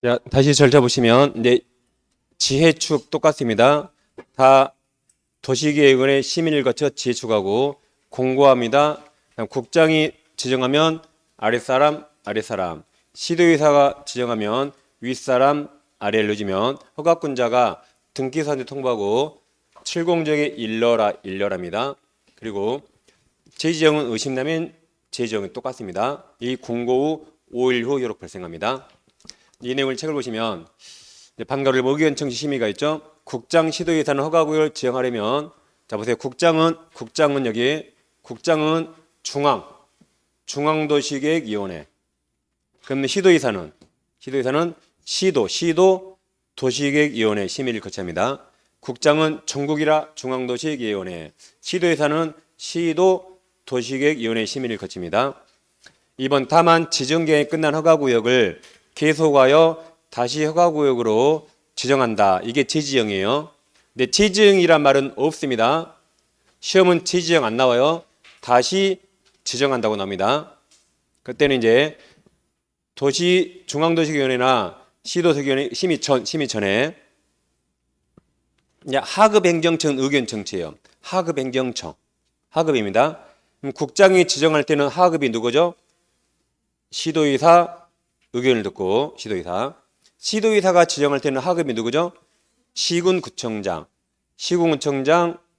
자, 다시 절차 보시면 이제 지혜축 똑같습니다. 다 도시계획원의 심의를 거쳐 지혜축하고 공고합니다. 그다음 국장이 지정하면 아랫사람, 아랫사람, 시도의사가 지정하면 윗사람, 아래를 넣어주면 허가권자가 등기사한테 통보하고 칠공정에 일러랍니다. 그리고 재지정은 의심나면 재지정은 똑같습니다. 이 공고 후 5일 후 효력 발생합니다. 이 내용을 책을 보시면 방가를 의견 청지 심의가 있죠. 국장 시도의사는 허가구역을 지정하려면 자 보세요. 국장은 여기 국장은 중앙도시계획위원회. 그럼 시도의사는 시도 도시계획위원회 심의를 거쳐합니다. 국장은 전국이라 중앙도시계획위원회. 시도의사는 시도 도시계획위원회 심의를 거칩니다. 2번 다만 지정계획이 끝난 허가구역을 계속하여 다시 허가구역으로 지정한다. 이게 재지정이에요. 근데 재지정이란 말은 없습니다. 시험은 재지정 안 나와요. 다시 지정한다고 나옵니다. 그때는 이제 중앙도시위원회나 시도도시위원회 심의 전에 이제 하급행정청 의견 청취예요. 하급행정청 하급입니다. 그럼 국장이 지정할 때는 하급이 누구죠? 시도의사 의견을 듣고 시도의사가 지정할 때는 하급이 누구죠? 시군구청장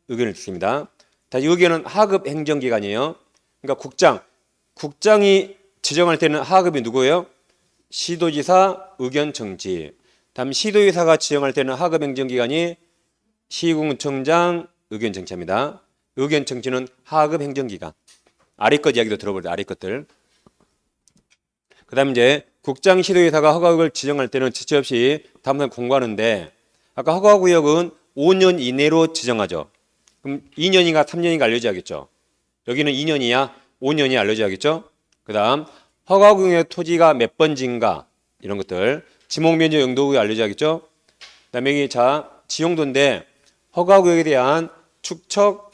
의견을 듣습니다. 이 의견은 하급 행정기관이에요. 그러니까 국장이 지정할 때는 하급이 누구예요? 시도지사 의견 청취. 다음 시도의사가 지정할 때는 하급 행정기관이 시군구청장 의견 청취합니다. 의견 청취는 하급 행정기관. 아래 것 이야기도 들어보세요. 아래 것들. 그 다음 이제 국장 시도의사가 허가구역을 지정할 때는 지체 없이 다음날 공고하는데 아까 허가구역은 5년 이내로 지정하죠. 그럼 2년인가 3년인가 알려줘야겠죠. 여기는 2년이야 5년이 알려줘야겠죠. 그 다음 허가구역의 토지가 몇 번지인가 이런 것들 지목면적 용도 알려줘야겠죠. 그 다음에 여기 지용도인데 허가구역에 대한 축척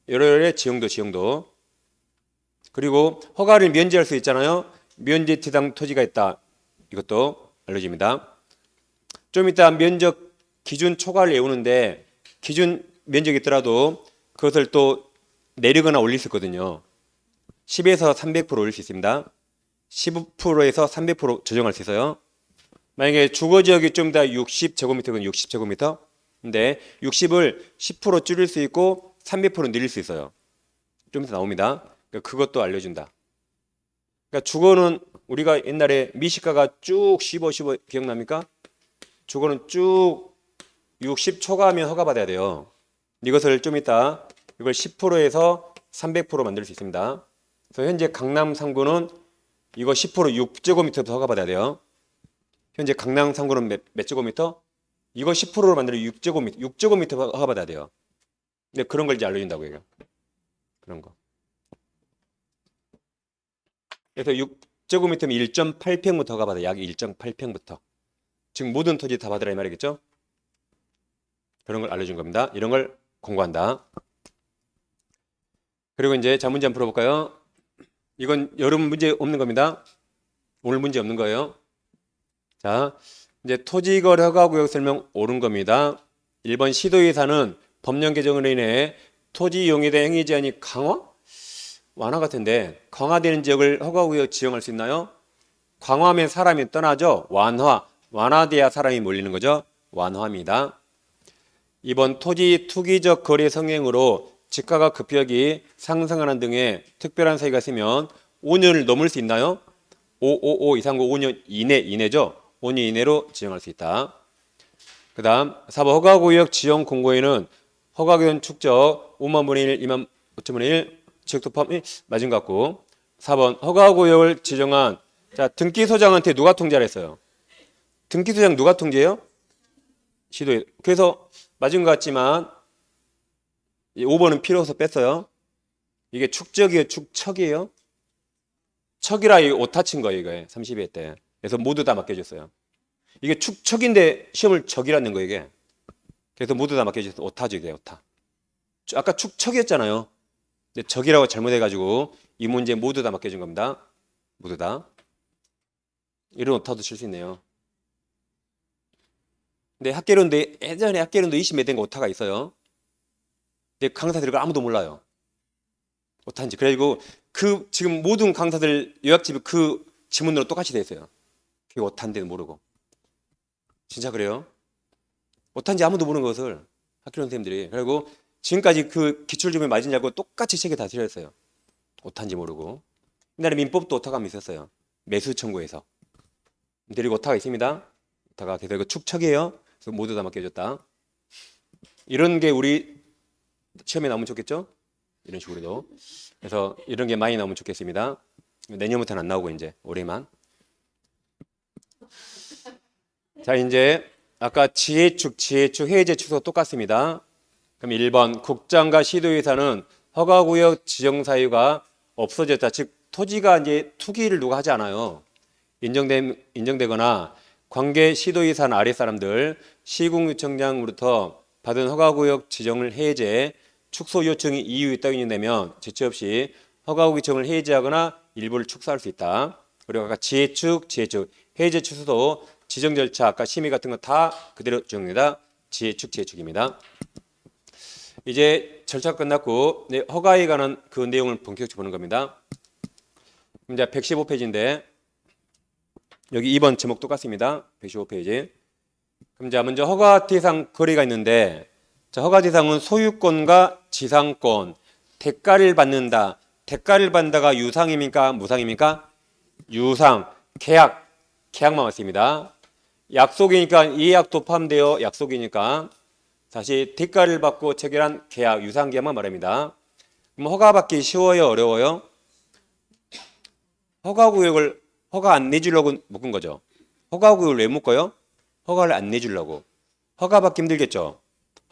여러 지용도 그리고 허가를 면제할 수 있잖아요. 면제 대상 토지가 있다. 이것도 알려집니다. 좀 이따 면적 기준 초과를 외우는데 기준 면적이 있더라도 그것을 또 내리거나 올릴 수 있거든요. 10에서 300% 올릴 수 있습니다. 15%에서 300% 조정할 수 있어요. 만약에 주거지역이 좀 더 60제곱미터면 60제곱미터 근데 60을 10% 줄일 수 있고 300% 늘릴 수 있어요. 좀 이따 나옵니다. 그것도 알려준다. 그러니까 주거는 우리가 옛날에 미식가가 쭉 15 기억납니까? 주거는 쭉 60 초과하면 허가받아야 돼요. 이것을 좀 이따 이걸 10%에서 300% 만들 수 있습니다. 그래서 현재 강남 3구는 이거 10% 6제곱미터부터 허가받아야 돼요. 현재 강남 3구는 몇 제곱미터? 이거 10%로 만들면 6제곱미터 허가받아야 돼요. 근데 그런 걸 이제 알려준다고 해요. 그런 거. 그래서 6제곱미터면 1.8평부터 허가받아요. 약 1.8평부터. 지금 모든 토지 다 받으라 이 말이겠죠? 그런 걸 알려준 겁니다. 이런 걸 공부한다. 그리고 이제 자 문제 한번 풀어볼까요? 이건 여름 문제 없는 겁니다. 오늘 문제 없는 거예요. 자, 이제 토지거래 허가구역 설명 옳은 겁니다. 1번 시도의사는 법령 개정으로 인해 토지 이용에 대한 행위 제한이 완화 같은데 강화되는 지역을 허가구역 지정할 수 있나요? 강화하면 사람이 떠나죠. 완화돼야 사람이 몰리는 거죠. 완화입니다. 2번 토지 투기적 거래 성행으로 지가가 급격히 상승하는 등의 특별한 사유가 있으면 5년을 넘을 수 있나요? 5 이상고 5년 이내죠. 5년 이내로 지정할 수 있다. 그 다음 4번 허가구역 지정 공고에는 허가구역 축적 5만 분의 1, 2만 5천 분의 1 지역도 포함 맞은 것 같고 4번 허가구역을 지정한 등기소장한테 누가 통제를 했어요? 등기소장 누가 통제해요? 시도에. 그래서 맞은 것 같지만 5번은 필요 없어 뺐어요. 이게 축적이에요? 축척이에요? 척이라 이거 오타 친 거예요. 이거 32회 때. 그래서 모두 다 맡겨줬어요. 이게 축척인데 시험을 적이라는 거예요. 이게. 그래서 모두 다 맡겨줬어요. 오타죠. 이게 오타. 아까 축척이었잖아요. 근데 적이라고 잘못해가지고 이 문제 모두 다 맡겨준 겁니다. 모두 다. 이런 오타도 칠 수 있네요. 근데 학계론도 예전에 학계론도 20몇 된 거 오타가 있어요. 근데 강사들이 아무도 몰라요. 오타인지. 그래가지고 그 지금 모든 강사들 요약집이 그 지문으로 똑같이 돼 있어요. 그게 오타인지는 모르고. 진짜 그래요? 오타인지 아무도 모르는 것을 학교론 선생님들이. 그리고 지금까지 그 기출주문에 맞은 줄 알고 똑같이 책에 다 틀렸어요. 오타인지 모르고. 옛날에 민법도 오타감이 있었어요. 매수 청구에서. 내리고 오타가 있습니다. 오타가 계속 이거 축척이에요. 그래서 모두 다 맡겨줬다. 이런 게 우리 시험에 나오면 좋겠죠? 이런 식으로도. 그래서 이런 게 많이 나오면 좋겠습니다. 내년부터는 안 나오고 이제 올해만. 자, 이제 아까 지혜축, 해제 취소 똑같습니다. 그럼 1번 국장과 시도의사는 허가구역 지정사유가 없어졌다. 즉 토지가 이제 투기를 누가 하지 않아요. 인정되거나 관계 시도의사는 아래 사람들 시공유청장으로부터 받은 허가구역 지정을 해제, 축소 요청이 이유 있다고 인정되면 제치 없이 허가구역 지정을 해제하거나 일부를 축소할 수 있다. 그리고 아까 지혜축, 해제 취소도 지정 절차, 아까 심의 같은 거 다 그대로 적용합니다. 지혜축입니다. 이제 절차 끝났고 허가에 관한 그 내용을 본격적으로 보는 겁니다. 이제 115페이지인데 여기 2번 제목 똑같습니다. 115페이지. 그럼 자 먼저 허가 대상 거래가 있는데 자, 허가 대상은 소유권과 지상권, 대가를 받는다. 대가를 받는다가 유상입니까? 무상입니까? 유상, 계약만 왔습니다. 약속이니까 이해약도 포함되어 약속이니까 다시 대가를 받고 체결한 계약, 유상계약만 말합니다. 그럼 허가 받기 쉬워요? 어려워요? 허가구역을 허가 안 내주려고 묶은 거죠. 허가구역을 왜 묶어요? 허가를 안 내주려고. 허가 받기 힘들겠죠.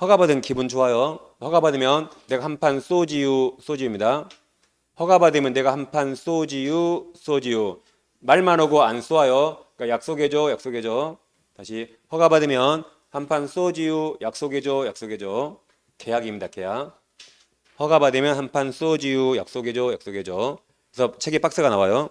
허가 받으면 기분 좋아요. 허가 받으면 내가 한 판 소지유입니다. 허가 받으면 내가 한 판 소지유. 말만 하고 안 쏘아요. 그러니까 약속해줘. 다시 허가 받으면 한 판 소지유, 약속해줘. 계약입니다. 계약. 허가 받으면 한 판 소지유, 약속해줘. 그래서 책에 박스가 나와요.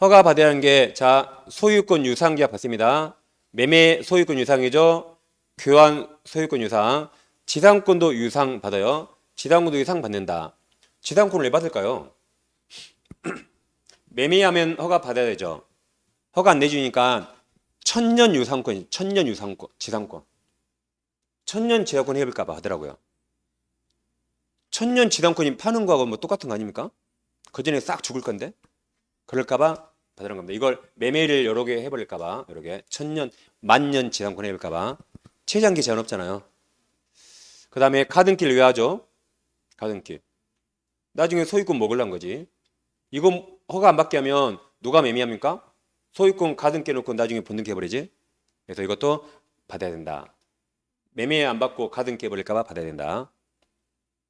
허가 받아야 하는 게 자 소유권 유상 계약 받습니다. 매매 소유권 유상이죠. 교환 소유권 유상. 지상권도 유상 받아요. 지상권도 유상 받는다. 지상권을 왜 받을까요? 매매하면 허가 받아야 되죠. 허가 안 내주니까 천년 지상권. 천년 지상권 해볼까 봐 하더라고요. 천년 지상권이 파는 거하고 뭐 똑같은 거 아닙니까? 그 전에 싹 죽을 건데. 그럴까 봐 받으는 겁니다. 이걸 매매를 여러 개 해버릴까 봐 여러 개. 천년, 만년 지상권 해볼까 봐. 최장기 제한 없잖아요. 그 다음에 가등기를 왜 하죠? 가등기. 나중에 소유권 먹으려는 거지. 이거 허가 안 받게 하면 누가 매매합니까? 소유권 가등기 놓고 나중에 본등기 해버리지. 그래서 이것도 받아야 된다. 매매 안 받고 가등기 해버릴까 봐 받아야 된다.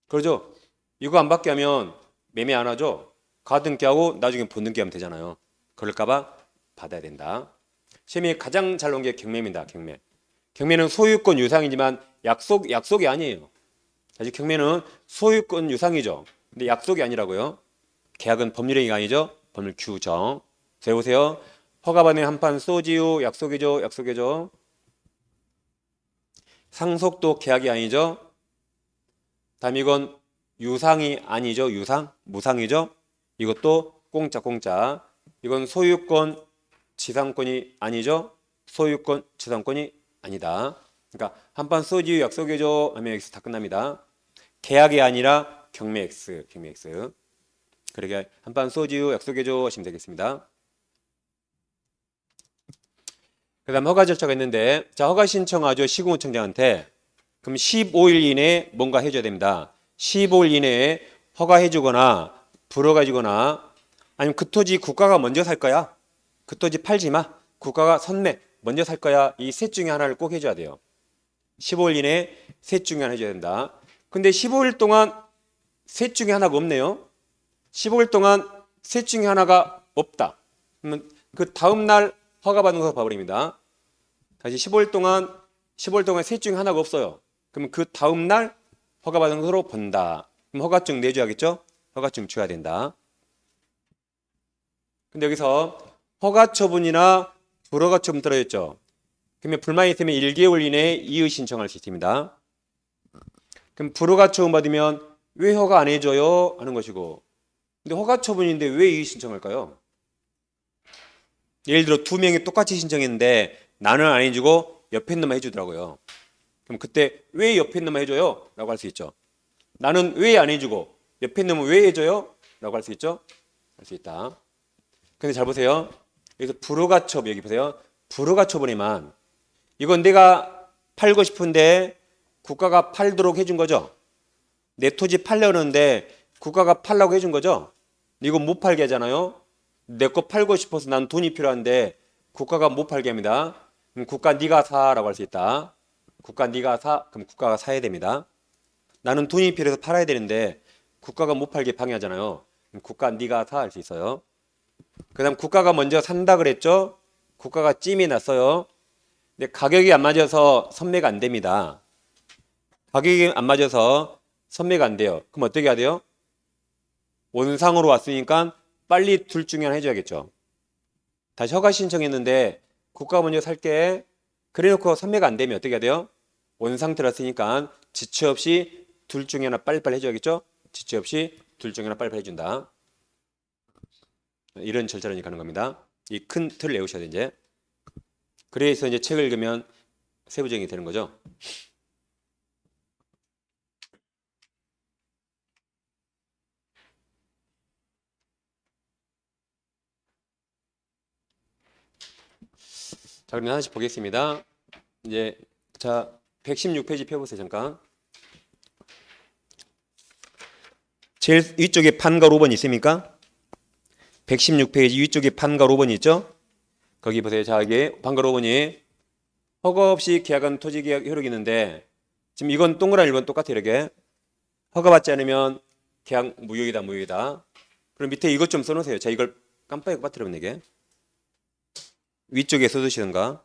그러죠? 이거 안 받게 하면 매매 안 하죠? 가등기 하고 나중에 본등기 하면 되잖아요. 그럴까 봐 받아야 된다. 시험이 가장 잘 나온 게 경매입니다. 경매는 소유권 유상이지만 약속이 아니에요. 사실 경매는 소유권 유상이죠. 근데 약속이 아니라고요. 계약은 법률행위가 아니죠. 법률 규정. 세우세요. 허가받는 한판 소지유, 약속해줘. 상속도 계약이 아니죠. 다음 이건 유상이 아니죠. 무상이죠. 이것도 공짜. 이건 소유권, 지상권이 아니죠. 소유권, 지상권이 아니다. 그러니까 한판 소지유, 약속해줘 하면 여기서 다 끝납니다. 계약이 아니라 경매 X. 그러게 한판 소지유, 약속해줘 하시면 되겠습니다. 그 다음 허가 절차가 있는데 자 허가 신청하죠. 시공구청장한테. 그럼 15일 이내에 뭔가 해줘야 됩니다. 15일 이내에 허가해주거나 불허가지거나 아니면 그 토지 국가가 먼저 살 거야. 그 토지 팔지 마. 국가가 선매 먼저 살 거야. 이 셋 중에 하나를 꼭 해줘야 돼요. 15일 이내에 셋 중에 하나 해줘야 된다. 근데 15일 동안 셋 중에 하나가 없네요. 15일 동안 셋 중에 하나가 없다. 그러면 그 다음 날 허가받는 것으로 봐버립니다. 다시 15일 동안 셋 중에 하나가 없어요. 그러면 그 다음 날 허가받은 것으로 본다. 그럼 허가증 내줘야겠죠? 허가증 줘야 된다. 근데 여기서 허가 처분이나 불허가 처분 들어있죠. 그러면 불만이 있으면 1개월 이내에 이의 신청할 수 있습니다. 그럼 불허가 처분 받으면 왜 허가 안 해줘요? 하는 것이고, 근데 허가 처분인데 왜 이의 신청할까요? 예를 들어 두 명이 똑같이 신청했는데 나는 안 해주고 옆에 있는 놈만 해주더라고요. 그럼 그때 왜 옆에 있는 놈만 해줘요? 라고 할 수 있죠. 나는 왜 안 해주고 옆에 있는 놈은 왜 해줘요? 라고 할 수 있죠. 할 수 있다. 근데 잘 보세요. 여기서 불허가 처분, 여기 보세요. 불허가 처분에만 이건 내가 팔고 싶은데 국가가 팔도록 해준 거죠. 내 토지 팔려는데 국가가 팔라고 해준 거죠. 이거 못 팔게 하잖아요. 내 거 팔고 싶어서 난 돈이 필요한데 국가가 못 팔게 합니다. 그럼 국가 네가 사라고 할 수 있다. 국가 네가 사, 그럼 국가가 사야 됩니다. 나는 돈이 필요해서 팔아야 되는데 국가가 못 팔게 방해하잖아요. 그럼 국가 네가 사 할 수 있어요. 그 다음 국가가 먼저 산다 그랬죠. 국가가 찜이 났어요. 근데 가격이 안 맞아서 선매가 안 됩니다. 가격이 안 맞아서 선매가 안 돼요. 그럼 어떻게 해야 돼요? 원상으로 왔으니까 빨리 둘 중에 하나 해줘야겠죠. 다시 허가 신청했는데 국가 먼저 살게 그래놓고 선매가 안 되면 어떻게 해야 돼요? 원상태로 왔으니까 지체 없이 둘 중에 하나 빨리빨리 해줘야겠죠. 지체 없이 둘 중에 하나 빨리빨리 해준다. 이런 절차로 가는 겁니다. 이 큰 틀을 외우셔야 돼 이제. 그래서 이제 책을 읽으면 세부적이 되는 거죠. 자, 그럼 하나씩 보겠습니다. 이제 자 116페이지 펴보세요. 잠깐. 제일 위쪽에 판과 5번 있습니까? 116페이지 위쪽에 판과 5번 있죠? 거기 보세요. 자, 이게 판과 5번이 허가 없이 계약한 토지계약 효력이 있는데 지금 이건 동그라미 1번 똑같아요. 이렇게 허가받지 않으면 계약 무효이다. 무효이다. 그럼 밑에 이것 좀 써놓으세요. 자, 이걸 깜빡이 빠뜨리면 이게 위쪽에 써두시던가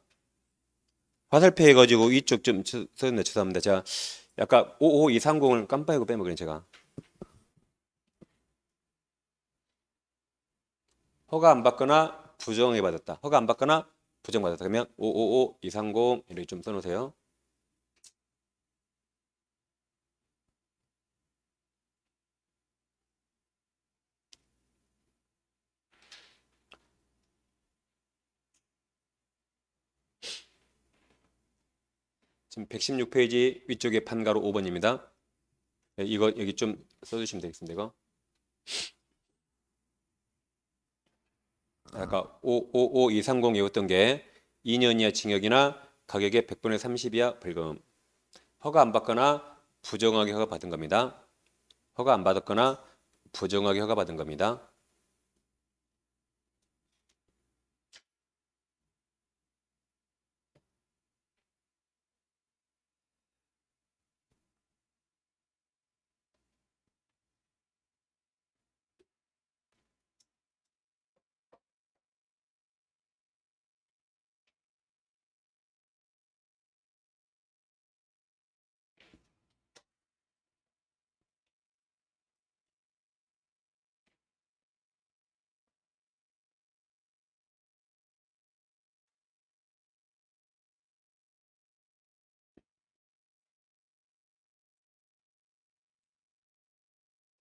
화살표 해가지고 위쪽 좀 써줬네. 죄송합니다. 자, 약간 55230을 깜빡이고 빼면 그래 제가 허가 안 받거나 부정해 받았다. 허가 안 받거나 부정받았다. 그러면 555230 이렇게 좀 써놓으세요. 지금 116페이지 위쪽에 판가로 5번입니다. 이거 여기 좀 써주시면 되겠습니다. 이거. 아까 555230 외웠던 게 2년 이하 징역이나 가격의 100분의 30 이하 벌금. 허가 안 받거나 부정하게 허가 받은 겁니다. 허가 안 받았거나 부정하게 허가 받은 겁니다.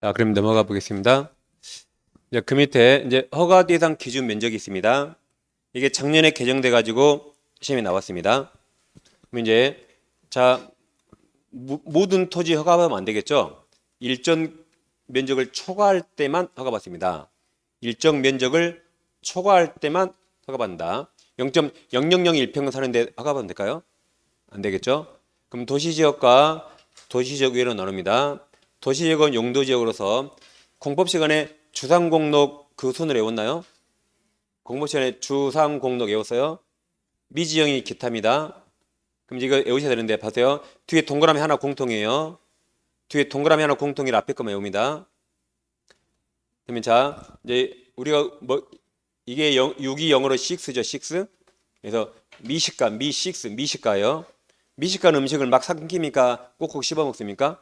자, 그럼 넘어가 보겠습니다. 이제 그 밑에 이제 허가 대상 기준 면적이 있습니다. 이게 작년에 개정돼 가지고 시험에 나왔습니다. 그럼 이제 자 모든 토지 허가받으면 안 되겠죠. 일정 면적을 초과할 때만 허가받습니다. 일정 면적을 초과할 때만 허가받는다. 0.0001평 사는데 허가받으면 될까요? 안 되겠죠. 그럼 도시지역과 도시지역 외로 나눕니다. 도시지역은 용도지역으로서 공법 시간에 주상공록 그 순을 외웠나요? 공법 시간에 주상공록 외웠어요? 미지역이 기타입니다. 그럼 이거 외우셔야 되는데 보세요. 뒤에 동그라미 하나 공통이에요. 뒤에 동그라미 하나 공통이라 앞에 거만 외웁니다. 그러면 자 이제 우리가 뭐 이게 6이 영어로 6죠. 6. 그래서 미식가, 미식가예요. 미식가는 음식을 막 삼킵니까? 꼭꼭 씹어 먹습니까?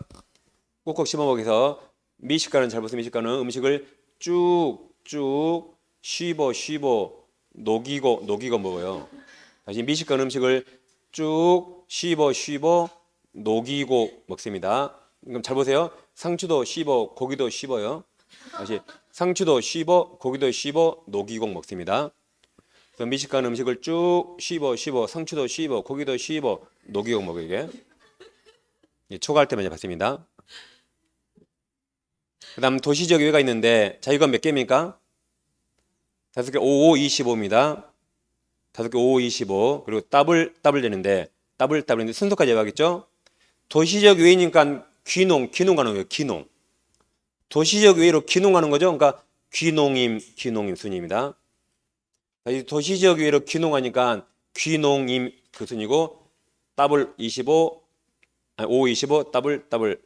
꼭꼭 씹어 먹어서 미식가는 잘 보세요. 미식가는 음식을 쭉쭉 씹어 녹이고 먹어요. 다시 미식가는 음식을 쭉 씹어 녹이고 먹습니다. 그럼 잘 보세요. 상추도 씹어 고기도 씹어요. 다시 상추도 씹어 고기도 씹어 녹이고 먹습니다. 그래서 미식가는 음식을 쭉 씹어 상추도 씹어 고기도 씹어 녹이고 먹이게. 초과할 때 많이 봤습니다. 그 다음 도시적 유해가 있는데 자 이건 몇 개입니까? 5개 5, 5, 25입니다. 5개 5, 25 그리고 더블 되는데 더블인데 순서까지 해봐야겠죠? 도시적 유해니까 귀농가는 거예요. 귀농. 도시적 유해로 귀농하는 거죠. 그러니까 귀농임 순입니다. 도시적 유해로 귀농하니까 귀농임 그 순이고 더블 25 5, 25 더블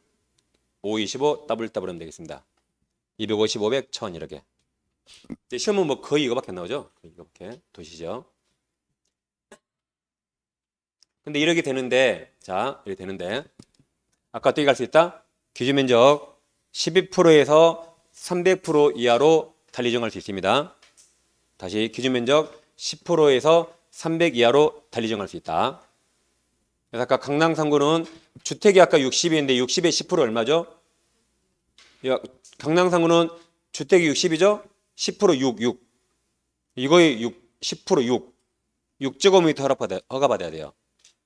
5, 25 더블 하면 되겠습니다. 250, 500, 1000 이렇게. 시험은 뭐 거의 이거밖에 안 나오죠. 이렇게 도시죠. 근데 이렇게 되는데 아까 어떻게 갈 수 있다? 기준 면적 12%에서 300% 이하로 달리 정할 수 있습니다. 다시 기준 면적 10%에서 300 이하로 달리 정할 수 있다. 그래서 아까 강남상구는 주택이 아까 60인데 60에 10% 얼마죠? 강남상구는 주택이 60이죠? 10% 6. 이거의 10% 6제곱미터 허가받아야 돼요.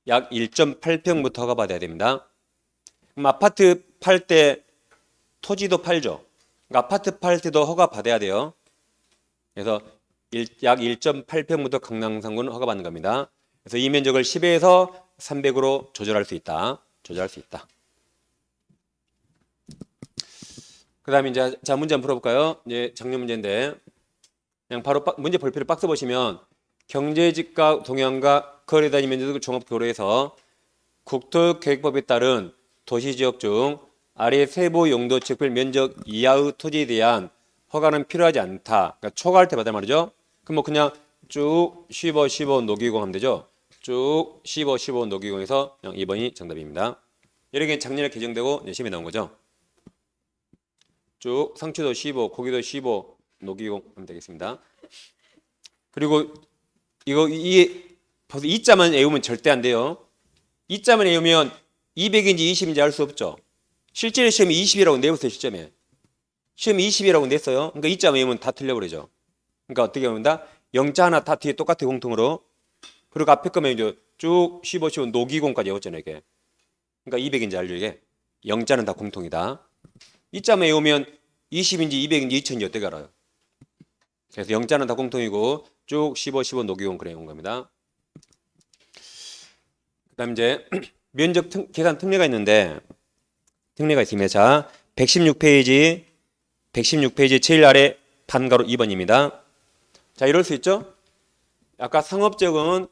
약 1.8평부터 허가받아야 됩니다. 그럼 아파트 팔 때 토지도 팔죠. 그러니까 아파트 팔 때도 허가받아야 돼요. 그래서 약 1.8평부터 강남상구는 허가받는 겁니다. 그래서 이 면적을 10에서 300으로 조절할 수 있다. 그 다음에 이제 자 문제 한번 풀어볼까요? 이제 작년 문제인데 그냥 바로 문제 볼필요 박스 보시면 경제지가 동향과 거래 단위 면적을 종합 고려해서 국토계획법에 따른 도시지역 중 아래 세부 용도 지역별 면적 이하의 토지에 대한 허가는 필요하지 않다. 그러니까 초과할 때 받아 말이죠. 그럼 뭐 그냥 쭉 씹어 녹이고 하면 되죠. 쭉 씹어 녹이고 해서 그냥 2번이 정답입니다. 이렇게 작년에 개정되고 시험에 나온 거죠. 쭉 상추도 씹어 고기도 씹어 녹이고 하면 되겠습니다. 그리고 벌써 2자만 외우면 절대 안 돼요. 2자만 외우면 200인지 20인지 알 수 없죠. 실제로 시험이 20이라고 내봤어요. 시험이 20이라고 냈어요. 그러니까 2자만 외우면 다 틀려버리죠. 그러니까 어떻게 외운다? 영자 하나 다 뒤에 똑같아 공통으로. 그리고 앞에 거면 이제 쭉 씹어 녹이공까지 외웠잖아요. 이게. 그러니까 200인지 알죠 이게. 영자는 다 공통이다. 2자만 외우면 20인지 200인지 2000인지 어떻게 알아요? 그래서 영자는 다 공통이고 쭉 씹어 녹이공 그래 온 겁니다. 그다음 이제 면적 계산 특례가 있습니다. 자, 116페이지 제일 아래 판가로 2번입니다. 자, 이럴 수 있죠? 아까 상업적은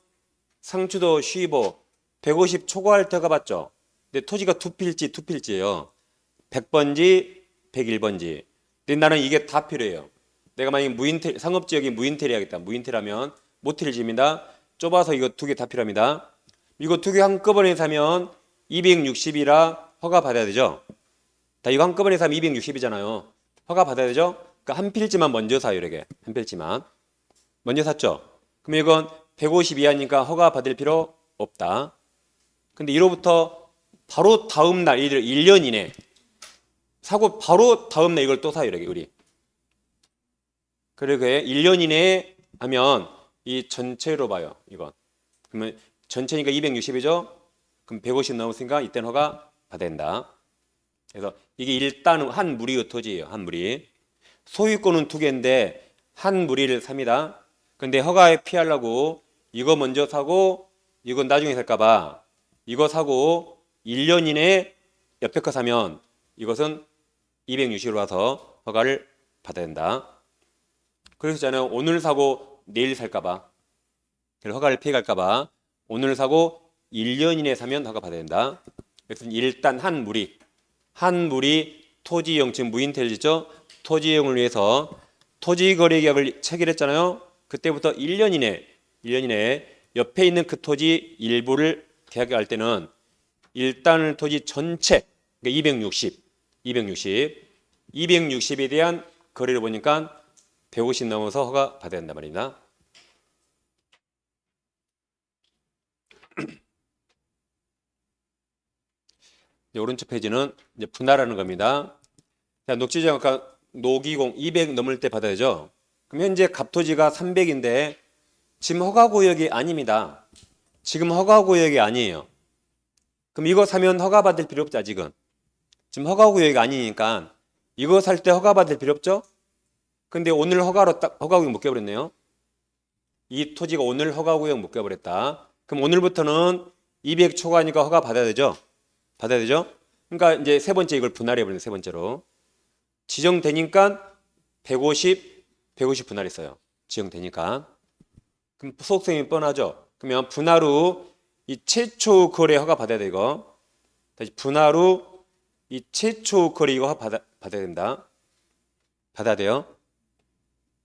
상추도 씹어 150 초과할 때 가봤죠? 근데 토지가 투필지예요. 100번지 101번지. 근데 나는 이게 다 필요해요. 내가 만약에 상업지역이 무인텔이 하겠다. 무인텔하면 모텔 집입니다. 좁아서 이거 두 개 다 필요합니다. 이거 두 개 한꺼번에 사면 260이라 허가 받아야 되죠. 다 이거 한꺼번에 사면 260이잖아요. 허가 받아야 되죠. 그러니까 한 필지만 먼저 사요. 이렇게 한 필지만 먼저 샀죠. 그럼 이건 150 이하니까 허가 받을 필요 없다. 근데 이로부터 바로 다음 날 1년 이내 사고 바로 다음 날 이걸 또 사요. 이렇게 우리. 그리고 1년 이내에 하면 이 전체로 봐요. 이건. 그러면 전체니까 260이죠. 그럼 150 나왔으니까 이때는 허가 받아야 된다. 그래서 이게 일단 한 무리의 토지예요. 한 무리. 소유권은 두 개인데 한 무리를 삽니다. 근데 허가에 피하려고 이거 먼저 사고 이건 나중에 살까 봐 이거 사고 1년 이내에 옆에 거 사면 이것은 260으로 와서 허가를 받아야 된다. 그래서 저는 오늘 사고 내일 살까 봐 허가를 피해갈까 봐 오늘 사고 1년 이내에 사면 허가 받아야 된다. 그래서 일단 한 무리 토지용 지금 무인텔 짓죠. 토지용을 위해서 토지거래계약을 체결했잖아요. 그때부터 1년 이내에 옆에 있는 그 토지 일부를 계약할 때는 일단 토지 전체 그러니까 260에 대한 거래를 보니까 150 넘어서 허가 받아야 된단 말입니다. 오른쪽 페이지는 이제 분할하는 겁니다. 자, 녹지정 아까 노기공 200 넘을 때 받아야 되죠. 그럼 현재 갑토지가 300인데 지금 허가구역이 아닙니다. 지금 허가구역이 아니에요. 그럼 이거 사면 허가받을 필요 없죠, 아직은. 지금 허가구역이 아니니까 이거 살 때 허가받을 필요 없죠? 근데 오늘 허가로 딱 허가구역 묶여버렸네요. 이 토지가 오늘 허가구역 묶여버렸다. 그럼 오늘부터는 200 초과니까 허가 받아야 되죠? 받아야 되죠? 그러니까 이제 세 번째 이걸 분할해버리는 세 번째로. 지정되니까 150 분할했어요. 지정되니까. 그럼 소속성이 뻔하죠? 그러면 분할 후 이 최초 거래 허가 받아야 돼, 이거. 다시 분할 후 이 최초 거래 이거 허가 받아야 된다. 받아야 돼요.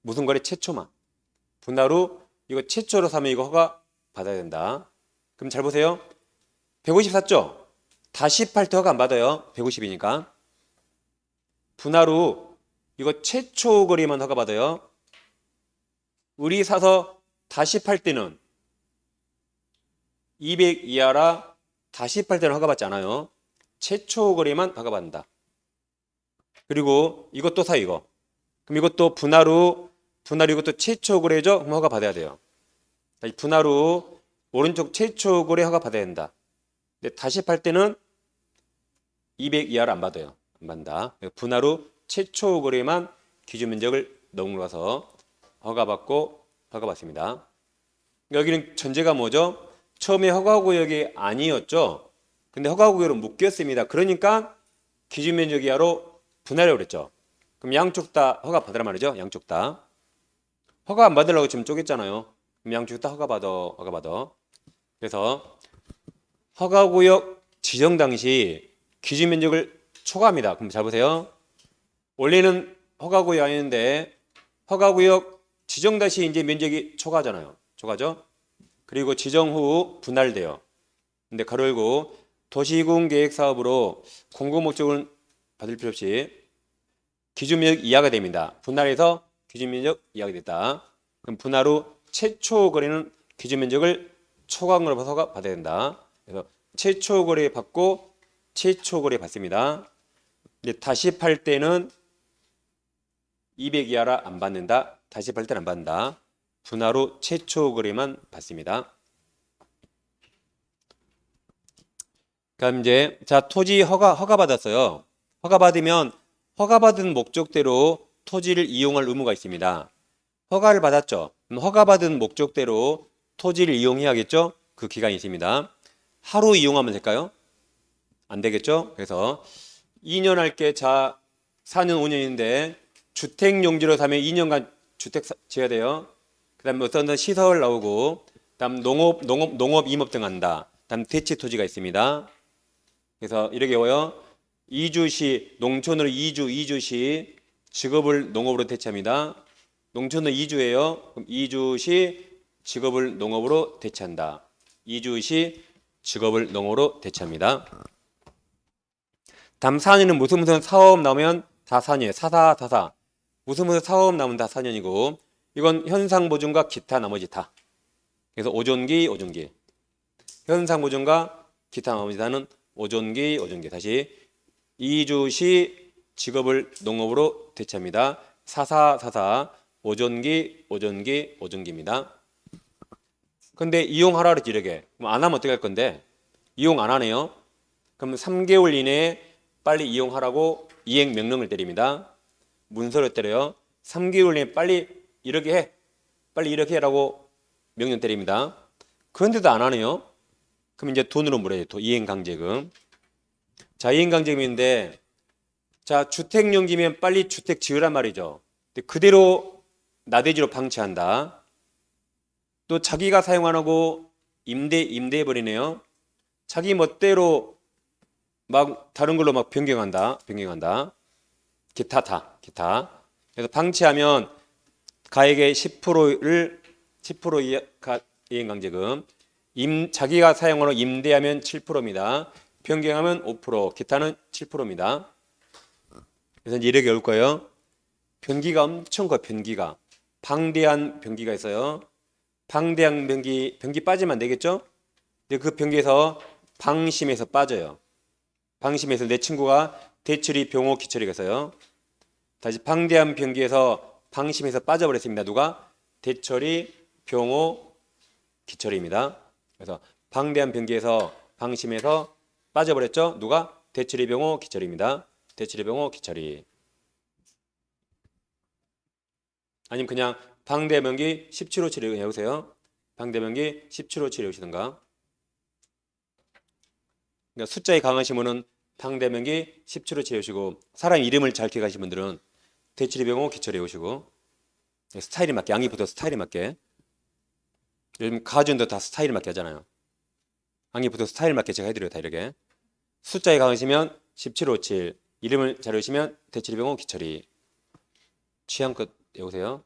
무슨 거래? 최초만. 분할 후 이거 최초로 사면 이거 허가 받아야 된다. 그럼 잘 보세요. 150 샀죠? 다시 팔 때 허가 안 받아요. 150이니까. 분할 후 이거 최초 거래만 허가 받아요. 우리 사서 다시 팔 때는 200 이하라 다시 팔 때는 허가받지 않아요. 최초 거래만 허가받는다. 그리고 이것도 사 이거. 그럼 이것도 분할 후 이것도 최초 거래죠? 그럼 허가 받아야 돼요. 다시 분할 후 오른쪽 최초 거래 허가 받아야 된다. 근데 다시 팔 때는 200 이하를 안 받아요. 안 받는다. 분할 후 최초 거래만 기준 면적을 넘어가서 허가받습니다. 여기는 전제가 뭐죠? 처음에 허가구역이 아니었죠. 근데 허가구역으로 묶였습니다. 그러니까 기준 면적 이하로 분할해 버렸죠. 그럼 양쪽 다 허가 받으란 말이죠. 양쪽 다. 허가 안 받으려고 지금 쪼갰잖아요. 그럼 양쪽 다 허가 받아. 그래서 허가구역 지정 당시 기준 면적을 초과합니다. 그럼 잘 보세요. 원래는 허가구역 아니는데 허가구역 지정 당시 이제 면적이 초과하잖아요. 초과죠? 그리고 지정 후 분할돼요. 근데 가로 열고 도시공 계획 사업으로 공고 목적은 받을 필요 없이 기준 면적 이하가 됩니다. 분할해서 기준 면적 이하가 됐다. 그럼 분할 후 최초 거래는 기준 면적을 초과한 걸로 봐서 받아야 된다. 그래서 최초 거래 받고 최초 거래 받습니다. 근데 다시 팔 때는 200 이하라 안 받는다. 다시 팔 때는 안 받는다. 분할 후 최초 거래만 받습니다. 그럼 이제 자 토지 허가 받았어요. 허가 받으면 허가 받은 목적대로 토지를 이용할 의무가 있습니다. 허가를 받았죠. 그럼 허가 받은 목적대로 토지를 이용해야겠죠. 그 기간이 있습니다. 하루 이용하면 될까요? 안 되겠죠. 그래서 2년 할게. 자 4년 5년인데 주택 용지로 사면 2년간 주택 지어야 돼요. 그다음에 어떤 시설 나오고, 그다음 농업 임업 등 한다. 그다음 대체 토지가 있습니다. 그래서 이렇게 외워요. 이주시 농촌으로 이주시 직업을 농업으로 대체합니다. 농촌은 이주예요. 그럼 이주시 직업을 농업으로 대체한다. 이주시 직업을 농업으로 대체합니다. 다음 4년은 무슨 사업 나오면 다 4년이에요. 사사. 무슨 사업 나오면 다 4년이고, 이건 현상보증과 기타 나머지 다. 그래서 오존기. 현상보증과 기타 나머지 다는 오존기. 다시 이주시 직업을 농업으로 대체합니다. 사사. 오존기입니다. 근데 이용하라 그랬지, 이렇게. 그럼 안 하면 어떻게 할 건데? 이용 안 하네요. 그럼 3개월 이내에 빨리 이용하라고 이행 명령을 때립니다. 문서를 때려요. 3개월 이내에 빨리 이렇게 해라고 명령 때립니다. 그런데도 안 하네요. 그럼 이제 돈으로 물어야죠. 이행강제금. 자, 이행강제금인데, 자, 주택용지면 빨리 주택 지으란 말이죠. 근데 그대로 나대지로 방치한다. 또 자기가 사용 안 하고 임대해버리네요. 자기 멋대로 막 다른 걸로 막 변경한다. 기타. 그래서 방치하면 가액의 10% 이행강제금. 자기가 사용하러 임대하면 7%입니다. 변경하면 5%, 기타는 7%입니다. 그래서 이제 이렇게 올 거예요. 변기가 엄청 커요. 변기가. 방대한 변기가 있어요. 방대한 변기 빠지면 안 되겠죠? 근데 그 변기에서 방심해서 빠져요. 방심해서 내 친구가 대철이 병호 기철이 가서요. 다시 방대한 변기에서 방심해서 빠져버렸습니다. 누가? 대철이 병호 기철입니다. 그래서 방대한 변기에서 방심해서 빠져버렸죠. 누가? 대철이 병호 기철입니다. 대철이 병호 기철이. 아니면 그냥 방대한 변기 17호치를 해보세요. 방대한 변기 17호치를 해보시던가. 그러니까 숫자에 강하신 분은 방대한 변기 17호치 해오시고, 사람 이름을 잘 기억하시는 분들은 대철이 병호 기철이 해오시고, 스타일에 맞게, 양기부터 스타일에 맞게. 요즘 가전도 다 스타일에 맞게 하잖아요. 양기부터 스타일에 맞게 제가 해드려요. 다 이렇게. 숫자에 강하시면 1757, 이름을 잘 외우시면 대철이 병호 기철이. 취향껏 외우세요.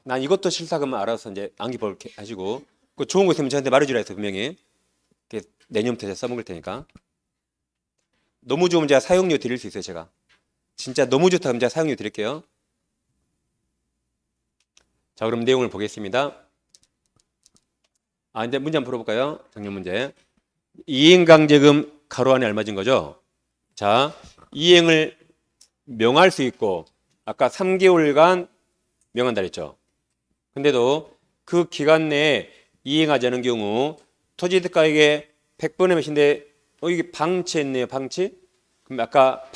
난 이것도 싫다 그러면 알아서 이제 암기법 하시고, 그 좋은 거 있으면 저한테 말해주라 해서 분명히 내년부터 제가 써먹을 테니까. 너무 좋으면 제가 사용료 드릴 수 있어요. 제가 진짜 너무 좋다 그럼 제가 사용료 드릴게요. 자, 그럼 내용을 보겠습니다. 이제 문제 한번 풀어볼까요? 정리 문제. 이행강제금 가로 안에 얼마진 거죠? 자, 이행을 명할 수 있고, 아까 3개월간 명한다 그랬죠. 근데도 그 기간 내에 이행하지 않은 경우 토지대가액의 100분의 몇인데 이게 방치했네요. 방치. 그럼 아까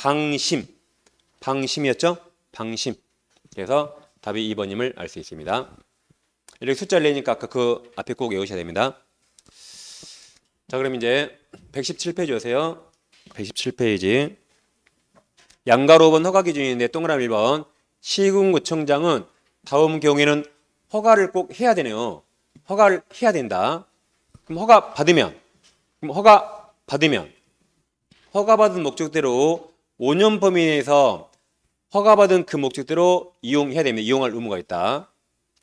방심이었죠? 방심. 그래서 답이 2번임을 알 수 있습니다. 이렇게 숫자를 내니까 아까 그 앞에 꼭 외우셔야 됩니다. 자, 그럼 이제 117페이지 오세요. 117페이지. 양가로 본 허가 기준인데 동그라미 1번. 시군구청장은 다음 경우에는 허가를 꼭 해야 되네요. 허가를 해야 된다. 그럼 허가받은 목적대로 5년 범위 내에서 허가받은 그 목적대로 이용해야 됩니다. 이용할 의무가 있다.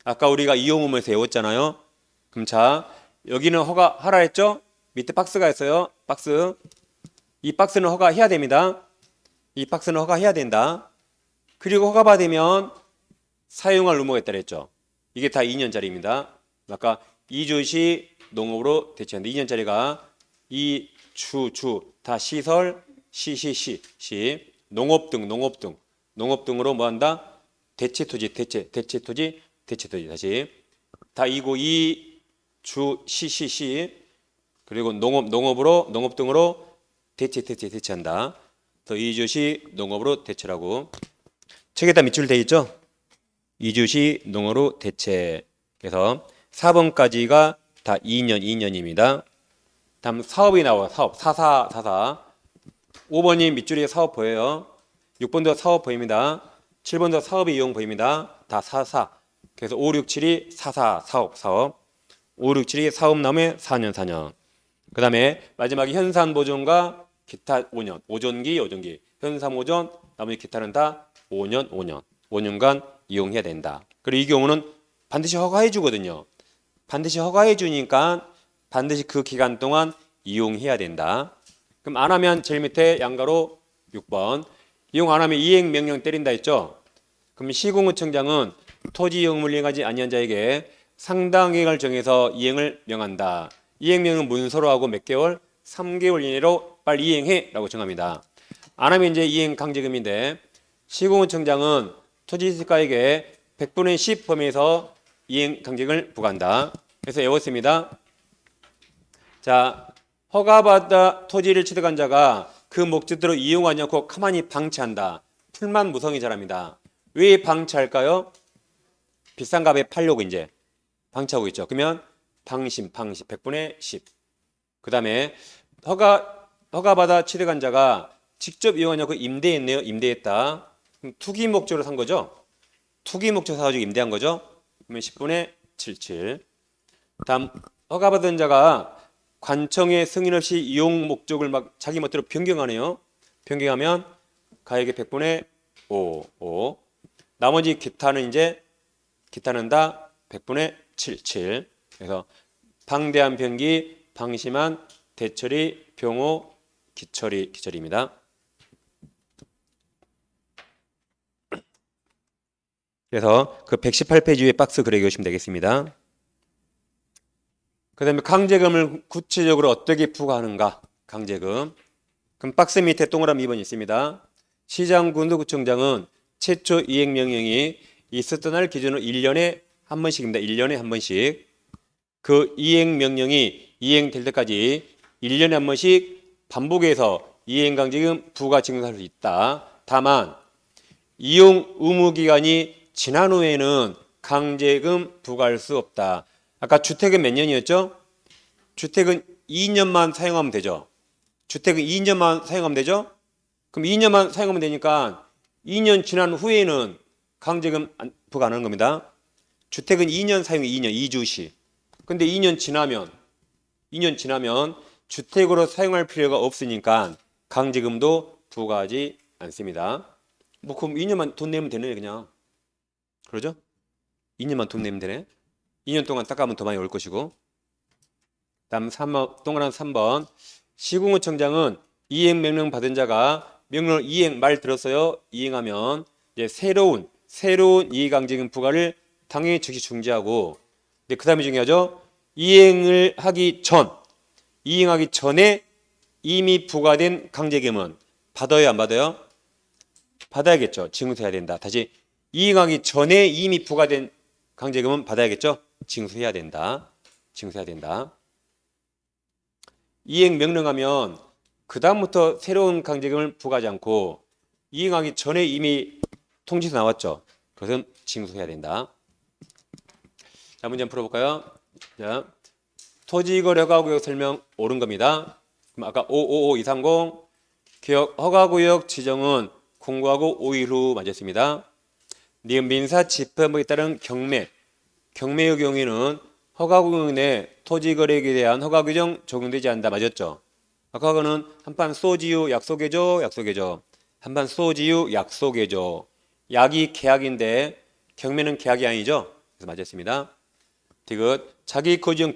아까 우리가 이용 의무에서 외웠잖아요. 그럼 자, 여기는 허가하라 했죠? 밑에 박스가 있어요. 박스. 이 박스는 허가해야 됩니다. 이 박스는 허가해야 된다. 그리고 허가받으면 사용할 의무가 있다 그랬죠. 이게 다 2년짜리입니다. 아까 2주시 농업으로 대체한다. 2년짜리가 이 주 다 시설 시 농업 등으로 뭐 한다? 대체토지 다시 다 이고 이 주 시 그리고 농업 등으로 대체한다. 더 2주시 농업으로 대체라고 책에다 밑줄 돼 있죠? 2주시 농어로 대체. 그래서 4번까지가 다 2년입니다. 다음 사업이 나와요. 사사. 5번이 밑줄에 사업 보여요. 6번도 사업 보입니다. 7번도 사업의 이용 보입니다. 다 사사. 그래서 5, 6, 7이 사사, 사업. 5, 6, 7이 사업 나무에 4년. 그 다음에 마지막에 현산보존과 기타 5년. 오존기. 현산보존, 나머지 기타는 다 5년간 이용해야 된다. 그리고 이 경우는 반드시 허가해 주거든요. 반드시 허가해 주니까 반드시 그 기간 동안 이용해야 된다. 그럼 안 하면 제일 밑에 양가로 6번. 이용 안 하면 이행 명령 때린다 했죠. 그럼 시공구청장은 토지 이용을 이행하지 아니한 자에게 상당액을 정해서 이행을 명한다. 이행 명령은 문서로 하고 몇 개월? 3개월 이내로 빨리 이행해 라고 정합니다. 안 하면 이제 이행 강제금인데, 시공구청장은 토지시가액의 100분의 10 범위에서 이행 강제금을 부과한다. 그래서 외웠습니다. 자, 허가받아 토지를 취득한 자가 그 목적대로 이용하지 않고 가만히 방치한다. 풀만 무성이 잘합니다. 왜 방치할까요? 비싼 값에 팔려고 이제 방치하고 있죠. 그러면 방심 100분의 10. 그 다음에 허가받아 취득한 자가 직접 이용하지 않고 임대했네요. 임대했다. 그럼 투기 목적으로 산 거죠. 투기 목적 사가지고 임대한 거죠. 그러면 10분의 77. 다음 허가받은 자가 관청의 승인 없이 이용 목적을 막 자기 멋대로 변경하네요. 변경하면 가액의 100분의 5. 나머지 기타는 다 100분의 77. 그래서 방대한 변기, 방심한, 대처리, 병호, 기철입니다. 그래서 그 118페이지 위에 박스 그려 보시면 되겠습니다. 그 다음에 강제금을 구체적으로 어떻게 부과하는가? 강제금. 그럼 박스 밑에 동그라미 2번이 있습니다. 시장군도구청장은 최초 이행명령이 있었던 날 기준으로 1년에 한 번씩입니다. 1년에 한 번씩. 그 이행명령이 이행될 때까지 1년에 한 번씩 반복해서 이행강제금 부과 징수할 수 있다. 다만 이용 의무 기간이 지난 후에는 강제금 부과할 수 없다. 아까 주택은 몇 년이었죠? 주택은 2년만 사용하면 되죠. 주택은 2년만 사용하면 되죠? 그럼 2년만 사용하면 되니까 2년 지난 후에는 강제금 부과 안 하는 겁니다. 주택은 2년 사용이 2년, 2주시. 근데 2년 지나면 주택으로 사용할 필요가 없으니까 강제금도 부과하지 않습니다. 뭐 그럼 2년만 돈 내면 되네 그냥. 그러죠? 2년만 돈 내면 되네. 2년 동안 닦아면 더 많이 올 것이고. 다음 3번, 동그란 3번. 시공구청장은 이행명령 받은 자가 명령을 이행 말 들었어요. 이행하면 이제 새로운 이해강제금 부과를 당연히 즉시 중지하고. 근데 그 다음에 중요하죠. 이행을 하기 이행하기 전에 이미 부과된 강제금은 받아요, 안 받아요? 받아야겠죠. 징수해야 된다. 다시 이행하기 전에 이미 부과된 강제금은 받아야겠죠. 징수해야 된다. 징수해야 된다. 이행 명령하면 그 다음부터 새로운 강제금을 부과하지 않고 이행하기 전에 이미 통지서 나왔죠. 그것은 징수해야 된다. 자, 문제 한번 풀어볼까요? 자, 토지거래허가구역 설명 옳은 겁니다. 그럼 아까 555230 기업 허가구역 지정은 공고하고 5일 후 맞았습니다. 니은 민사집행법에 따른 경매의 경우에는 허가구역 내 토지거래에 대한 허가규정 적용되지 않는다. 맞았죠? 아까 그거는 한판 소지유 약속해줘. 한판 소지유 약속해줘. 약이 계약인데 경매는 계약이 아니죠? 그래서 맞았습니다. 디귿 자기 거주형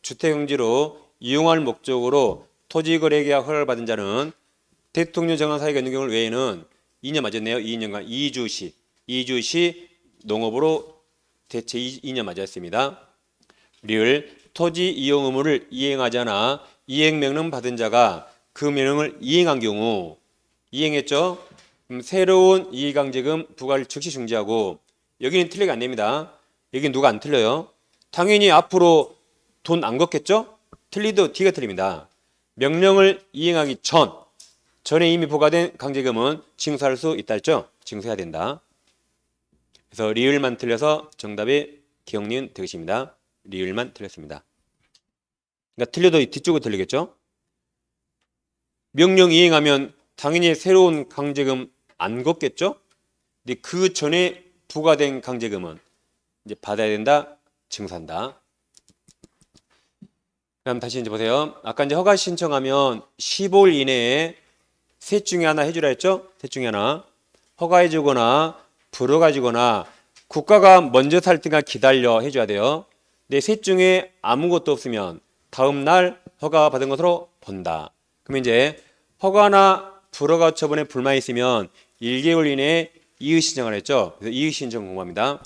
주택용지로 이용할 목적으로 토지거래계약 허가를 받은 자는 대통령 정한 사유가 있는 경우 외에는 2년 맞았네요. 2년간 2주시 농업으로 대체 2년 맞았습니다. 리을 토지 이용 의무를 이행하지 않아 이행명령 받은 자가 그 명령을 이행한 경우 이행했죠. 새로운 이의강제금 부과를 즉시 중지하고 여기는 틀리게 안 됩니다. 여기는 누가 안 틀려요. 당연히 앞으로 돈 안 걷겠죠? 틀리도 D가 틀립니다. 명령을 이행하기 전에 이미 부과된 강제금은 징수할 수 있다 했죠? 징수해야 된다. 그래서 리을만 틀려서 정답이 기억니은 되겠습니다. 리을만 틀렸습니다. 그러니까 틀려도 뒤쪽으로 틀리겠죠? 명령 이행하면 당연히 새로운 강제금 안 걷겠죠? 근데 그 전에 부과된 강제금은 이제 받아야 된다, 징수한다. 그럼 다시 이제 보세요. 아까 이제 허가 신청하면 15일 이내에 셋 중에 하나 해주라 했죠? 셋 중에 하나. 허가해주거나 불허가주거나 국가가 먼저 살 때까지 기다려 해줘야 돼요. 근데 셋 중에 아무것도 없으면 다음 날 허가 받은 것으로 본다. 그러면 이제 허가나 불허가 처분에 불만이 있으면 1개월 이내에 이의 신청을 했죠. 그래서 이의 신청 공고합니다.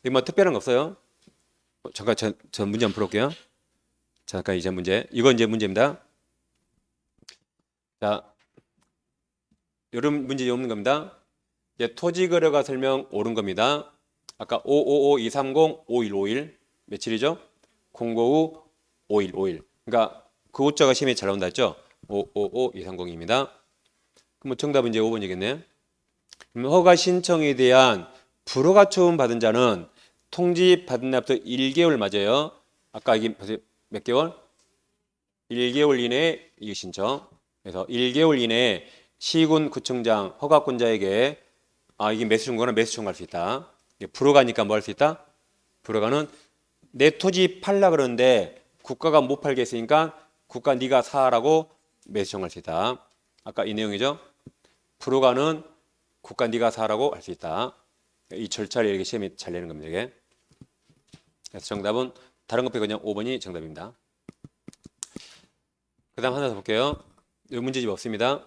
여기 뭐 특별한 거 없어요? 잠깐 저 문제 한번 풀어볼게요. 잠깐 이제 문제. 이건 이제 문제입니다. 자, 이런 문제 없는 겁니다. 이제 토지거래가 설명 옳은 겁니다. 아까 555230 5151 며칠이죠? 095 5151. 그러니까 그 오자가 시험에 잘 나온다 했죠? 555230입니다. 그럼 정답은 이제 5번이겠네요. 그럼 허가 신청에 대한 불허가 처분 받은 자는 통지 받은 날부터 1개월 맞아요. 아까 이게 몇 개월? 1개월 이내에 이 신청. 그래서 1개월 이내에 시군 구청장 허가권자에게 이게 매수 청구는 매수 청구할 수 있다. 불허가니까 뭐 할 수 있다? 불허가는 내 토지 팔라 그러는데 국가가 못 팔겠으니까 국가 네가 사라고 매수 청구할 수 있다. 아까 이 내용이죠. 불허가는 국가 네가 사라고 할 수 있다. 이 절차를 이렇게 시험에 잘 내는 겁니다. 이게. 그래서 정답은 다른 것 빼고 그냥 5번이 정답입니다. 그 다음 하나 더 볼게요. 이 문제집 없습니다.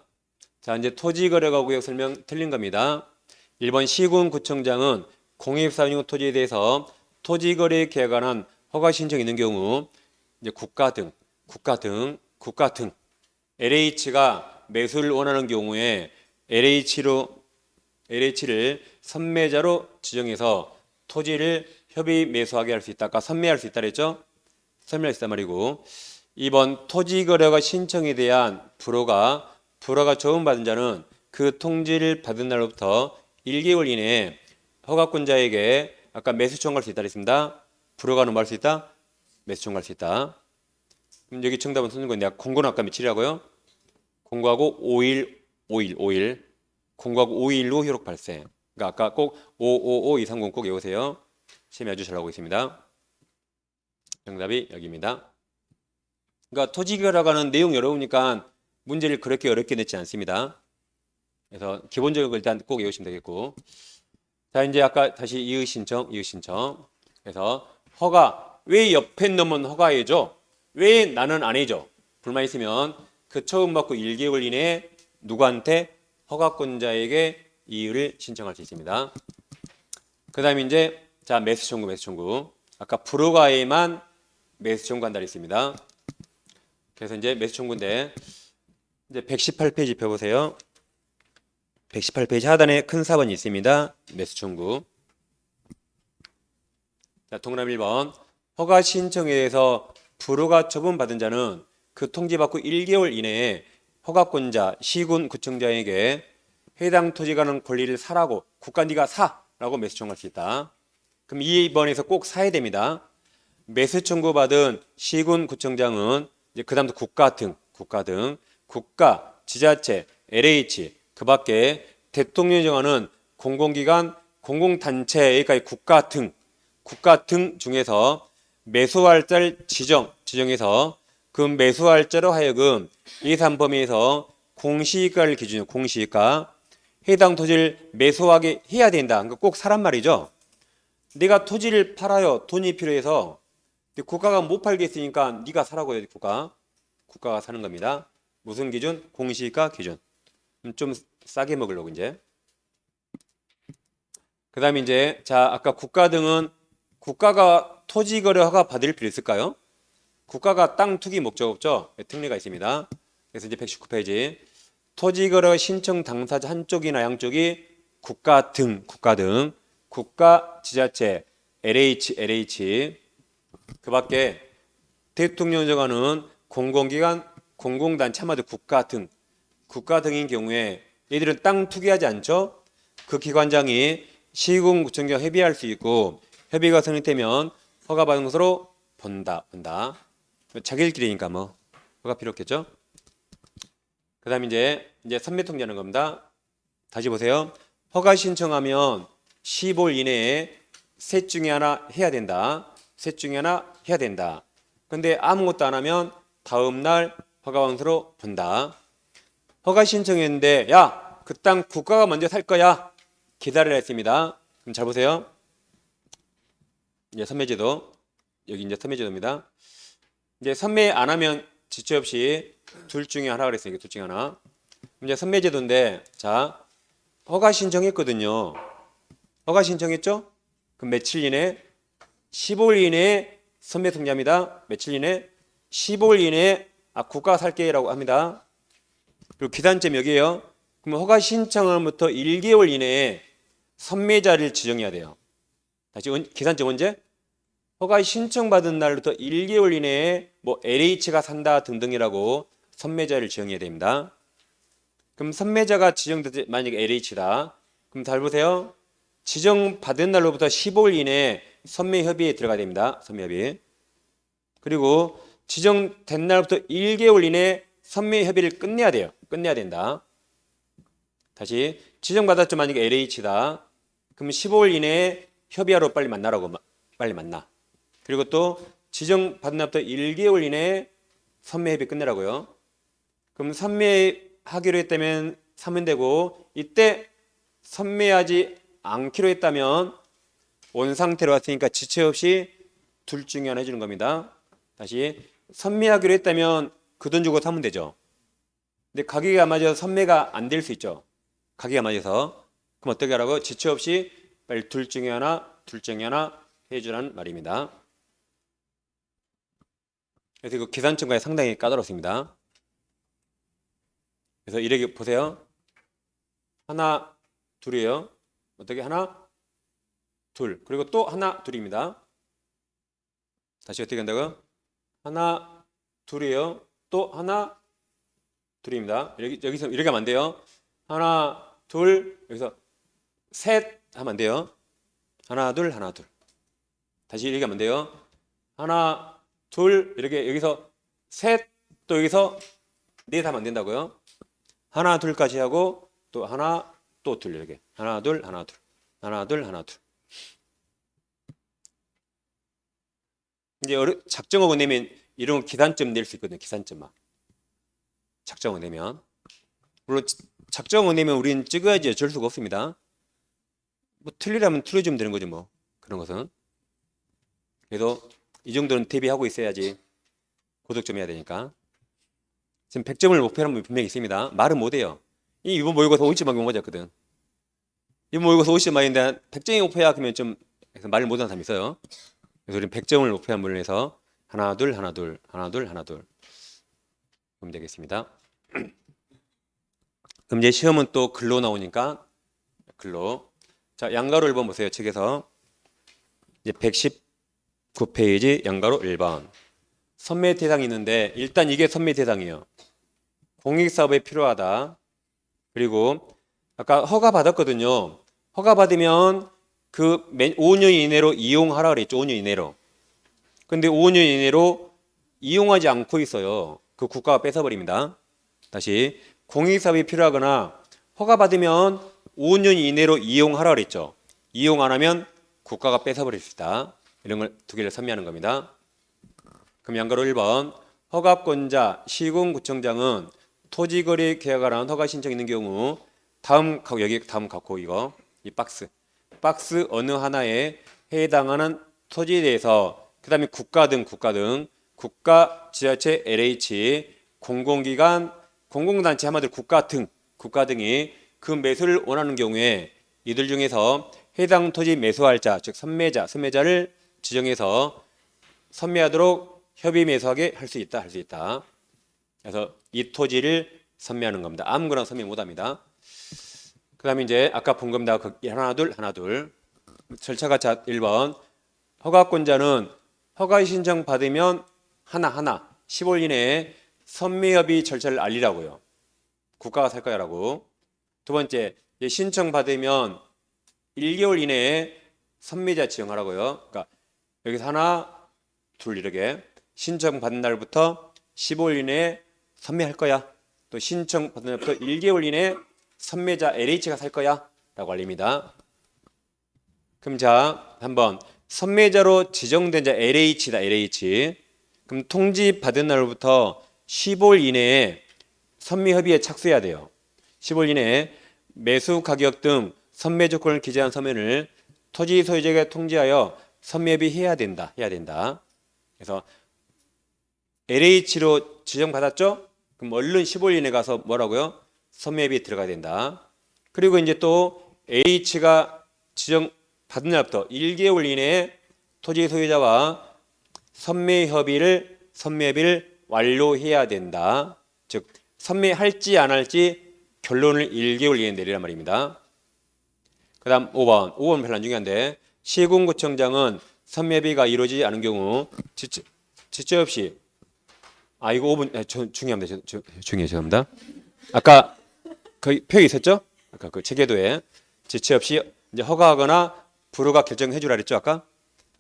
자, 이제 토지거래가구역 설명 틀린 겁니다. 1번 시군구청장은 공입사용 토지에 대해서 토지거래 계획에 관한 허가 신청이 있는 경우 이제 국가 등 LH가 매수를 원하는 경우에 LH를 선매자로 지정해서 토지를 협의 매수하게 할 수 있다. 아까 선매할 수 있다 그랬죠? 선매할 수 있단 말이고 2번 토지거래가 신청에 대한 불허가 처분받은 자는 그 통지를 받은 날로부터 1개월 이내에 허가권자에게 아까 매수 청구할 수 있다 그랬습니다. 불허가는 뭐 할 수 있다? 매수 청구할 수 있다. 그럼 여기 정답은 쓰는 건데 공고는 아까 며칠이라고요? 공고하고 5일 공고하고 5일 후 효력 발생. 그러니까 아까 꼭 555230 꼭 외우세요. 시험에 아주 잘 나오고 있습니다. 정답이 여기입니다. 그러니까 토지거래라고 하는 내용 어려우니까 문제를 그렇게 어렵게 냈지 않습니다. 그래서 기본적인 걸 일단 꼭 외우시면 되겠고. 자, 이제 아까 다시 이의 신청. 그래서 허가, 왜 옆에 놈은 허가해줘? 왜 나는 안 해줘? 불만 있으면 그 처음 받고 1개월 이내에 누구한테? 허가권자에게 이의를 신청할 수 있습니다. 그 다음에 이제 자 매수 청구. 아까 불허가에만 매수 청구한다 했습니다. 그래서 이제 매수 청구인데 이제 118페이지 펴보세요. 118페이지 하단에 큰 4번이 있습니다. 매수 청구. 자, 동그라미 1번. 허가 신청에 대해서 불허가 처분받은 자는 그 통지받고 1개월 이내에 허가권자, 시군, 구청장에게 해당 토지 가는 권리를 사라고 국가 네가 사라고 매수 청구할 수 있다. 그럼 2번에서 꼭 사야 됩니다. 매수 청구받은 시군, 구청장은 이제 그다음부터 국가, 지자체, LH 그 밖에 대통령이 정하는 공공기관, 공공단체 여기까지 국가 등 중에서 매수할자를 지정해서 그 매수할자로 하여금 예산 범위에서 공시가를 기준으로 공시가 해당 토지를 매수하게 해야 된다. 그러니까 꼭 사란 말이죠. 내가 토지를 팔아요. 돈이 필요해서. 근데 국가가 못 팔겠으니까 네가 사라고 해요. 국가가 사는 겁니다. 무슨 기준? 공시가 기준. 좀 싸게 먹으려고 이제. 그 다음에 이제 자 아까 국가 등은 국가가 토지 거래 허가 받을 필요 있을까요? 국가가 땅 투기 목적 없죠? 특례가 있습니다. 그래서 이제 119페이지 토지 거래 신청 당사자 한쪽이나 양쪽이 국가, 지자체, LH 그 밖에 대통령 정하는 공공기관, 공공단체 한마디로 국가 등인 경우에 얘들은 땅 투기하지 않죠? 그 기관장이 시군, 구청장 협의할 수 있고 협의가 성립되면 허가받은 것으로 본다. 자기들끼리니까 뭐 허가 필요 없겠죠? 그 다음에 이제 선매 통지하는 겁니다. 다시 보세요. 허가 신청하면 15일 이내에 셋 중에 하나 해야 된다. 근데 아무것도 안 하면 다음 날 허가방서로 본다. 허가 신청했는데 야 그 땅 국가가 먼저 살 거야. 기다리라 했습니다. 그럼 잘 보세요. 이제 선매제도 여기 이제 선매제도입니다. 이제 선매 안 하면 지체 없이 둘 중에 하나 그랬으니까 둘 중에 하나. 이제 선매제도인데 자 허가 신청했거든요. 허가 신청했죠? 그럼 며칠 이내? 15일 이내에 선매 통지합니다. 며칠 이내? 15일 이내에 국가가 살게라고 합니다. 그리고 기산점 여기에요. 그럼 허가 신청으로부터 1개월 이내에 선매자를 지정해야 돼요. 다시 기산점 언제? 허가 신청받은 날부터 1개월 이내에 뭐 LH가 산다 등등이라고 선매자를 지정해야 됩니다. 그럼 선매자가 지정되지 만약에 LH다. 그럼 잘 보세요. 지정받은 날로부터 15일 이내에 선매협의에 들어가야 됩니다. 선매협의. 그리고 지정된 날부터 1개월 이내에 선매협의를 끝내야 돼요. 끝내야 된다. 다시 지정받았죠. 만약에 LH다. 그럼 15일 이내에 협의하러 빨리 만나라고 빨리 만나. 그리고 또 지정받은 날부터 1개월 이내에 선매협의 끝내라고요. 그럼 선매하기로 했다면 사면 되고 이때 선매하지 않기로 했다면 온 상태로 왔으니까 지체 없이 둘 중에 하나 해주는 겁니다. 다시 선매하기로 했다면 그 돈 주고 사면 되죠. 근데 가격이 안 맞아서 선매가 안 될 수 있죠. 가격이 안 맞아서. 그럼 어떻게 하라고? 지체 없이 빨리 둘 중에 하나 해주라는 말입니다. 그래서 그 계산점과 상당히 까다롭습니다. 그래서 이렇게 보세요. 하나, 둘이에요. 어떻게 하나, 둘. 그리고 또 하나, 둘입니다. 다시 어떻게 한다고요? 하나, 둘이에요. 또 하나, 둘입니다. 여기서 이렇게 하면 안 돼요. 하나, 둘, 여기서 셋 하면 안 돼요. 하나, 둘, 하나, 둘. 다시 이렇게 하면 안 돼요. 하나, 둘, 이렇게 여기서 셋, 또 여기서 넷 하면 안 된다고요. 하나, 둘까지 하고 또 하나, 또 둘 이렇게. 하나, 둘, 하나, 둘. 하나, 둘, 하나, 둘. 이제 작정하고 내면 이런 기산점 낼 수 있거든요. 기산점만. 작정하고 내면. 물론 작정하고 내면 우리는 찍어야지 어쩔 수가 없습니다. 뭐 틀리라면 틀어주면 되는 거죠 뭐. 그런 것은. 그래도 이 정도는 대비하고 있어야지 고득점 해야 되니까. 지금 100점을 목표로 하면 분명히 있습니다. 말은 못해요. 이번 모의고사 50점만 온 거였거든. 이번 모의고사 50점만인데 100점이 목표야 그러면 좀 말을 못하는 사람이 있어요. 그래서 우리는 100점을 목표한 분을 해서 하나 둘 하나 둘 하나 둘 하나 둘 그럼 되겠습니다. 그럼 이제 시험은 또 글로 나오니까 글로. 자, 양가로 1번 보세요. 책에서 이제 119페이지 양가로 1번. 선매 대상이 있는데 일단 이게 선매 대상이에요. 공익사업에 필요하다. 그리고 아까 허가 받았거든요. 허가 받으면 그 5년 이내로 이용하라 그랬죠. 5년 이내로. 근데 5년 이내로 이용하지 않고 있어요. 그 국가가 뺏어버립니다. 다시 공익사업이 필요하거나 허가 받으면 5년 이내로 이용하라 그랬죠. 이용 안 하면 국가가 뺏어버릴 수 있다. 이런 걸 두 개를 선미하는 겁니다. 그럼 양가로 1번. 허가권자 시군구청장은 토지거래 계약을 한 허가 신청 있는 경우 다음 여기 다음 갖고 이거 이 박스 어느 하나에 해당하는 토지에 대해서 그다음에 국가 등 국가 지자체 LH 공공기관 공공단체 한마디로 국가 등이 그 매수를 원하는 경우에 이들 중에서 해당 토지 매수할 자 즉 선매자를 지정해서 선매하도록 협의 매수하게 할 수 있다. 그래서 이 토지를 선매하는 겁니다. 아무거나 선매 못합니다. 그 다음에 이제 아까 본 겁니다. 하나 둘 절차가 1번. 허가권자는 허가 신청 받으면 하나 10월 이내에 선매협의 절차를 알리라고요. 국가가 살 거야라고. 두 번째, 신청 받으면 1개월 이내에 선매자 지정하라고요. 그러니까 여기서 하나 둘 이렇게 신청 받은 날부터 15일 이내에 선매할 거야. 또 신청 받은 날부터 1개월 이내에 선매자 LH가 살 거야 라고 알립니다. 그럼 자 한번 선매자로 지정된 자 LH다. LH. 그럼 통지 받은 날부터 15일 이내에 선매 협의에 착수해야 돼요. 15일 이내에 매수 가격 등 선매 조건을 기재한 서면을 토지 소유자에게 통지하여 선매 협의해야 된다. 그래서 LH로 지정받았죠? 그럼 얼른 15일 이내 가서 뭐라고요? 선매협의에 들어가야 된다. 그리고 이제 또 H가 지정받은 날부터 1개월 이내에 토지 소유자와 선매협의를 완료해야 된다. 즉 선매할지 안 할지 결론을 1개월 이내에 내리란 말입니다. 그 다음 5번 별로 안 중요한데 시군구청장은 선매협의가 이루어지지 않은 경우 지체 없이 이거 5분 중요합니다. 죄송합니다. 아까 그 표에 있었죠? 아까 그 체계도에 지체 없이 이제 허가하거나 불허가 결정해 주라 그랬죠? 아까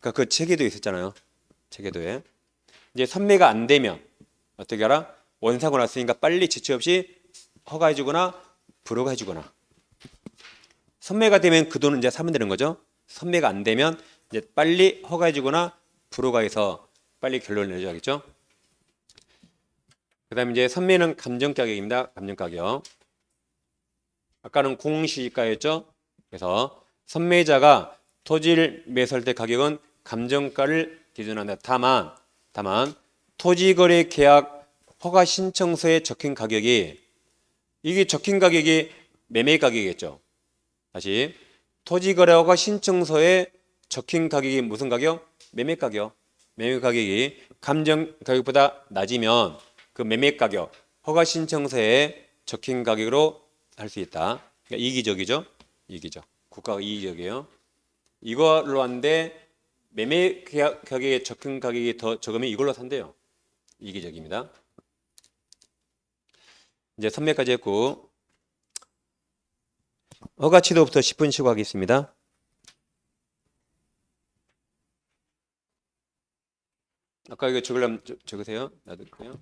그 체계도에 있었잖아요. 체계도에 이제 선매가 안 되면 어떻게 하라? 원사고 났으니까 빨리 지체 없이 허가해 주거나 불허가 해 주거나. 선매가 되면 그 돈은 이제 사면 되는 거죠. 선매가 안 되면 이제 빨리 허가해 주거나 불허가 해서 빨리 결론을 내줘야겠죠. 그 다음에 이제 선매는 감정가격입니다. 감정가격. 아까는 공시지가였죠. 그래서 선매자가 토지를 매수할 때 가격은 감정가를 기준한다. 다만 토지거래 계약 허가 신청서에 적힌 가격이 이게 적힌 가격이 매매 가격이겠죠. 다시 토지거래 허가 신청서에 적힌 가격이 무슨 가격? 매매 가격. 매매 가격이 감정 가격보다 낮으면 그 매매 가격, 허가 신청서에 적힌 가격으로 할 수 있다. 그러니까 이기적이죠. 이기적. 국가가 이기적이에요. 이걸로 하는데 매매 가격에 적힌 가격이 더 적으면 이걸로 산대요. 이기적입니다. 이제 선매까지 했고 허가치도부터 10분 쉬고 하겠습니다. 아까 이거 적으려면 적으세요. 놔둘게요.